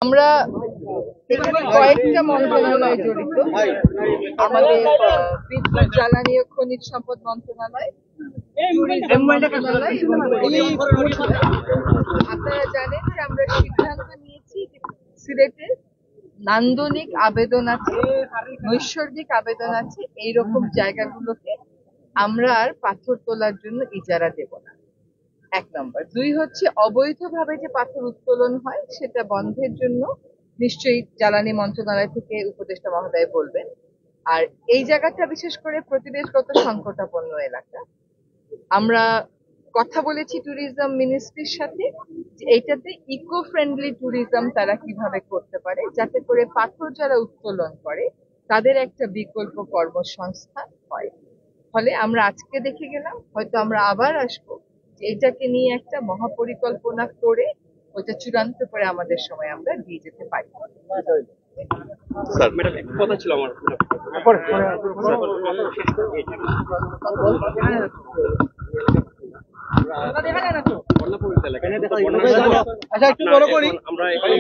আমরা এখানে কয়েকটা মন্ত্রণালয় জড়িত। আমাদের বিদ্যুৎ জ্বালানি ও খনিজ সম্পদ মন্ত্রণালয়, ট্যুরিজম মন্ত্রণালয় এবং পরিবেশ মন্ত্রণালয়। আপনারা জানেন যে আমরা সিদ্ধান্ত নিয়েছি যে সিলেটে নান্দনিক আবেদন আছে, নৈসর্গিক আবেদন আছে, এইরকম জায়গাগুলোকে আমরা আর পাথর তোলার জন্য ইজারা দেব না। 1 নম্বর। 2 হচ্ছে অবৈধভাবে যে পাথর উত্তোলন হয় সেটা বন্ধের জন্য নিশ্চয়ই জ্বালানি মন্ত্রণালয় থেকে উপদেষ্টা মহোদয় বলবেন। আর এই জায়গাটা বিশেষ করে পরিবেশগত সংকটাপন্ন এলাকা। আমরা কথা বলেছি ট্যুরিজম মিনিস্ট্রির সাথে যে এইটাতে ইকো ফ্রেন্ডলি ট্যুরিজম তারা কিভাবে করতে পারে, যাতে করে পাথর যারা উত্তোলন করে তাদের একটা বিকল্প কর্মসংস্থান হয়। ফলে আমরা আজকে দেখে গেলাম, হয়তো আমরা আবার আসবো, যে এটাকে নিয়ে একটা মহাপরিকল্পনা করে ওইটা চূড়ান্ত করে আমাদের সময় আমরা দিয়ে যেতে পারি। স্যার ম্যাডাম একটা কথা ছিল আমার। আচ্ছা একটু বড় করি, আমরা এখানে